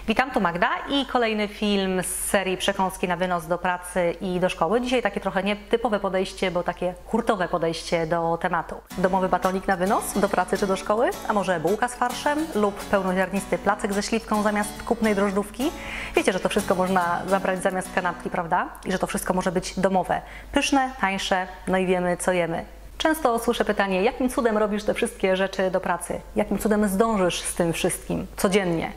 Witam, tu Magda i kolejny film z serii Przekąski na wynos do pracy i do szkoły. Dzisiaj takie trochę nietypowe podejście, bo takie hurtowe podejście do tematu. Domowy batonik na wynos do pracy czy do szkoły? A może bułka z farszem lub pełnoziarnisty placek ze śliwką zamiast kupnej drożdżówki? Wiecie, że to wszystko można zabrać zamiast kanapki, prawda? I że to wszystko może być domowe. Pyszne, tańsze, no i wiemy co jemy. Często słyszę pytanie, jakim cudem robisz te wszystkie rzeczy do pracy? Jakim cudem zdążysz z tym wszystkim codziennie?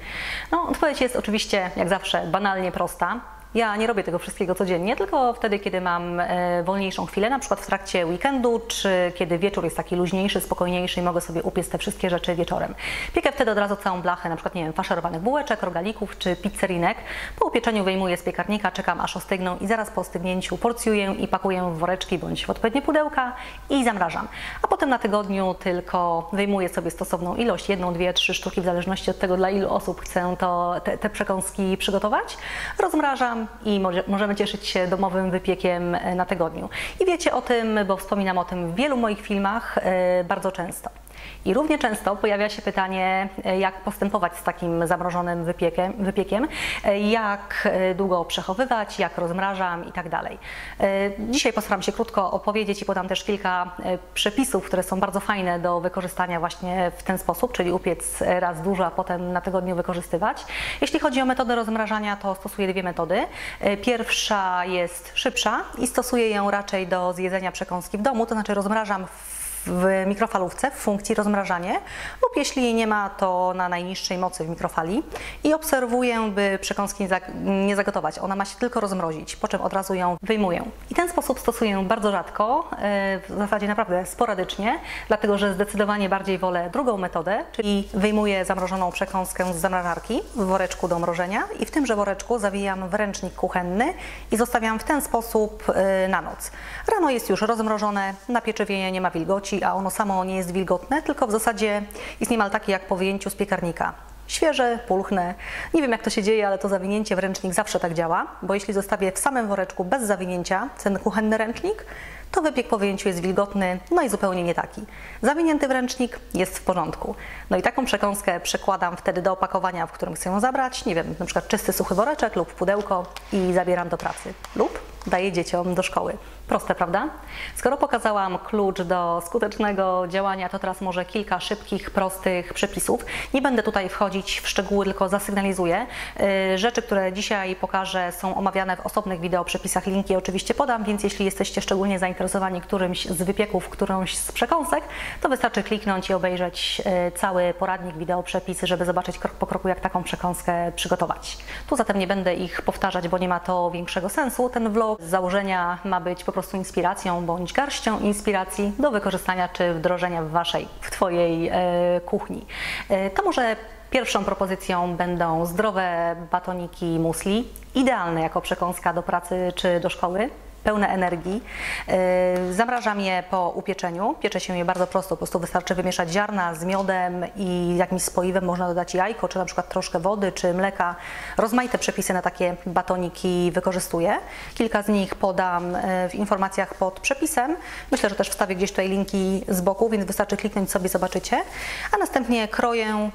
No, odpowiedź jest oczywiście, jak zawsze, banalnie prosta. Ja nie robię tego wszystkiego codziennie, tylko wtedy, kiedy mam wolniejszą chwilę, na przykład w trakcie weekendu, czy kiedy wieczór jest taki luźniejszy, spokojniejszy i mogę sobie upiec te wszystkie rzeczy wieczorem. Piekę wtedy od razu całą blachę, na przykład, nie wiem, faszerowanych bułeczek, rogalików czy pizzerinek. Po upieczeniu wyjmuję z piekarnika, czekam aż ostygną i zaraz po ostygnięciu porcjuję i pakuję w woreczki bądź w odpowiednie pudełka i zamrażam. A potem na tygodniu tylko wyjmuję sobie stosowną ilość, 1, 2, 3 sztuki, w zależności od tego, dla ilu osób chcę te przekąski przygotować. Rozmrażam i możemy cieszyć się domowym wypiekiem na tygodniu. I wiecie o tym, bo wspominam o tym w wielu moich filmach bardzo często. I równie często pojawia się pytanie, jak postępować z takim zamrożonym wypiekiem, jak długo przechowywać, jak rozmrażam i tak dalej. Dzisiaj postaram się krótko opowiedzieć i podam też kilka przepisów, które są bardzo fajne do wykorzystania właśnie w ten sposób, czyli upiec raz dużo, a potem na tygodniu wykorzystywać. Jeśli chodzi o metodę rozmrażania, to stosuję dwie metody. Pierwsza jest szybsza i stosuję ją raczej do zjedzenia przekąski w domu, to znaczy rozmrażam w mikrofalówce w funkcji rozmrażanie lub jeśli jej nie ma, to na najniższej mocy w mikrofali i obserwuję, by przekąski nie zagotować. Ona ma się tylko rozmrozić, po czym od razu ją wyjmuję. I ten sposób stosuję bardzo rzadko, w zasadzie naprawdę sporadycznie, dlatego że zdecydowanie bardziej wolę drugą metodę, czyli wyjmuję zamrożoną przekąskę z zamrażarki w woreczku do mrożenia i w tymże woreczku zawijam w ręcznik kuchenny i zostawiam w ten sposób na noc. Rano jest już rozmrożone, na pieczywie nie ma wilgoci, a ono samo nie jest wilgotne, tylko w zasadzie jest niemal takie jak po wyjęciu z piekarnika. Świeże, pulchne. Nie wiem jak to się dzieje, ale to zawinięcie w ręcznik zawsze tak działa, bo jeśli zostawię w samym woreczku bez zawinięcia ten kuchenny ręcznik, to wypiek po wyjęciu jest wilgotny, no i zupełnie nie taki. Zawinięty w ręcznik jest w porządku. No i taką przekąskę przekładam wtedy do opakowania, w którym chcę ją zabrać, nie wiem, na przykład czysty, suchy woreczek lub pudełko i zabieram do pracy. Lub daję dzieciom do szkoły. Proste, prawda? Skoro pokazałam klucz do skutecznego działania, to teraz może kilka szybkich, prostych przepisów. Nie będę tutaj wchodzić w szczegóły, tylko zasygnalizuję. Rzeczy, które dzisiaj pokażę, są omawiane w osobnych wideo przepisach. Linki oczywiście podam, więc jeśli jesteście szczególnie zainteresowani którymś z wypieków, którąś z przekąsek, to wystarczy kliknąć i obejrzeć cały poradnik wideo przepisy, żeby zobaczyć krok po kroku, jak taką przekąskę przygotować. Tu zatem nie będę ich powtarzać, bo nie ma to większego sensu. Ten vlog z założenia ma być po prostu inspiracją bądź garścią inspiracji do wykorzystania czy wdrożenia w Twojej kuchni. To może pierwszą propozycją będą zdrowe batoniki muesli, idealne jako przekąska do pracy czy do szkoły. Pełne energii. Zamrażam je po upieczeniu. Piecze się je bardzo prosto, po prostu wystarczy wymieszać ziarna z miodem i jakimś spoiwem, można dodać jajko, czy na przykład troszkę wody, czy mleka. Rozmaite przepisy na takie batoniki wykorzystuję. Kilka z nich podam w informacjach pod przepisem. Myślę, że też wstawię gdzieś tutaj linki z boku, więc wystarczy kliknąć sobie, zobaczycie. A następnie kroję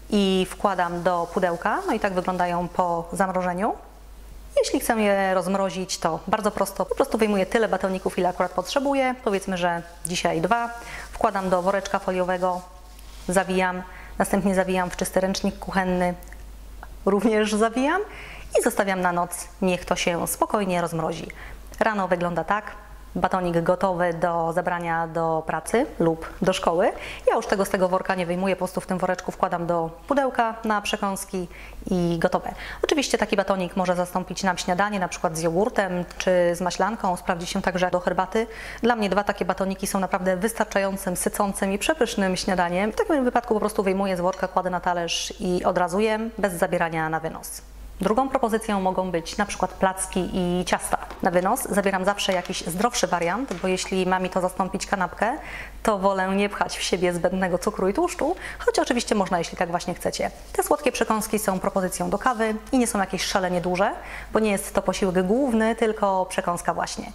i wkładam do pudełka. No i tak wyglądają po zamrożeniu. Jeśli chcę je rozmrozić, to bardzo prosto, po prostu wyjmuję tyle batoników, ile akurat potrzebuję, powiedzmy, że dzisiaj 2, wkładam do woreczka foliowego, zawijam, następnie zawijam w czysty ręcznik kuchenny, również zawijam i zostawiam na noc, niech to się spokojnie rozmrozi. Rano wygląda tak. Batonik gotowy do zabrania do pracy lub do szkoły. Ja już tego z tego worka nie wyjmuję, po prostu w tym woreczku wkładam do pudełka na przekąski i gotowe. Oczywiście taki batonik może zastąpić nam śniadanie, na przykład z jogurtem czy z maślanką, sprawdzi się także do herbaty. Dla mnie 2 takie batoniki są naprawdę wystarczającym, sycącym i przepysznym śniadaniem. W takim wypadku po prostu wyjmuję z worka, kładę na talerz i od razu jem, bez zabierania na wynos. Drugą propozycją mogą być na przykład placki i ciasta. Na wynos zabieram zawsze jakiś zdrowszy wariant, bo jeśli ma mi to zastąpić kanapkę, to wolę nie pchać w siebie zbędnego cukru i tłuszczu, choć oczywiście można, jeśli tak właśnie chcecie. Te słodkie przekąski są propozycją do kawy i nie są jakieś szalenie duże, bo nie jest to posiłek główny, tylko przekąska właśnie.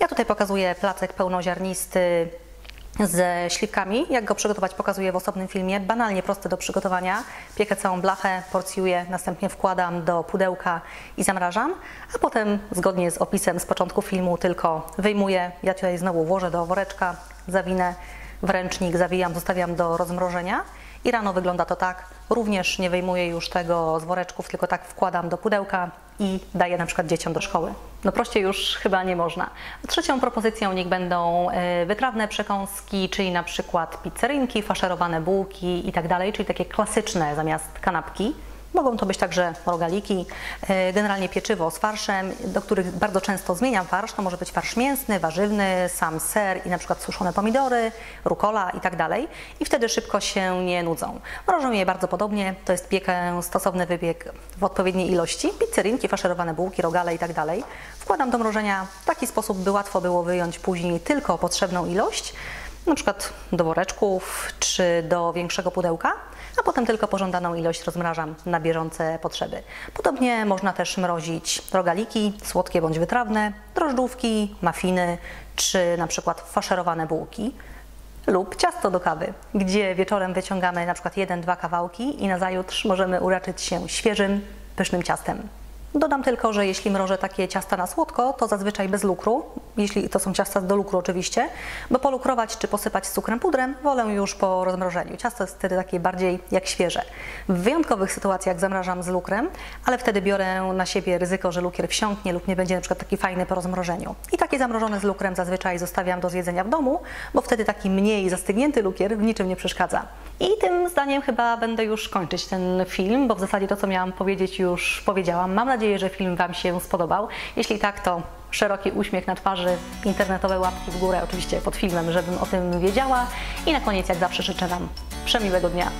Ja tutaj pokazuję placek pełnoziarnisty ze śliwkami. Jak go przygotować, pokazuję w osobnym filmie. Banalnie prosty do przygotowania. Piekę całą blachę, porcjuję, następnie wkładam do pudełka i zamrażam, a potem zgodnie z opisem z początku filmu tylko wyjmuję. Ja tutaj znowu włożę do woreczka, zawinę w ręcznik, zawijam, zostawiam do rozmrożenia i rano wygląda to tak. Również nie wyjmuję już tego z woreczków, tylko tak wkładam do pudełka i daję na przykład dzieciom do szkoły. No prościej już chyba nie można. Trzecią propozycją niech będą wytrawne przekąski, czyli na przykład pizzerinki, faszerowane bułki i tak dalej, czyli takie klasyczne zamiast kanapki. Mogą to być także rogaliki, generalnie pieczywo z farszem, do których bardzo często zmieniam farsz. To może być farsz mięsny, warzywny, sam ser i na przykład suszone pomidory, rukola i tak dalej. I wtedy szybko się nie nudzą. Mrożę je bardzo podobnie, to jest piekę, stosowny wybieg w odpowiedniej ilości. Pizzerinki, faszerowane bułki, rogale i tak dalej. Wkładam do mrożenia w taki sposób, by łatwo było wyjąć później tylko potrzebną ilość, na przykład do woreczków czy do większego pudełka, a potem tylko pożądaną ilość rozmrażam na bieżące potrzeby. Podobnie można też mrozić rogaliki, słodkie bądź wytrawne, drożdżówki, mafiny czy na przykład faszerowane bułki lub ciasto do kawy, gdzie wieczorem wyciągamy na przykład 1-2 kawałki i nazajutrz możemy uraczyć się świeżym, pysznym ciastem. Dodam tylko, że jeśli mrożę takie ciasta na słodko, to zazwyczaj bez lukru, jeśli to są ciasta do lukru oczywiście, bo polukrować czy posypać cukrem pudrem wolę już po rozmrożeniu. Ciasto jest wtedy takie bardziej jak świeże. W wyjątkowych sytuacjach zamrażam z lukrem, ale wtedy biorę na siebie ryzyko, że lukier wsiąknie lub nie będzie na przykład taki fajny po rozmrożeniu. I takie zamrożone z lukrem zazwyczaj zostawiam do zjedzenia w domu, bo wtedy taki mniej zastygnięty lukier w niczym nie przeszkadza. I tym zdaniem chyba będę już kończyć ten film, bo w zasadzie to, co miałam powiedzieć, już powiedziałam. Mam nadzieję, że film Wam się spodobał. Jeśli tak, to szeroki uśmiech na twarzy, internetowe łapki w górę oczywiście pod filmem, żebym o tym wiedziała. I na koniec, jak zawsze, życzę Wam przemiłego dnia.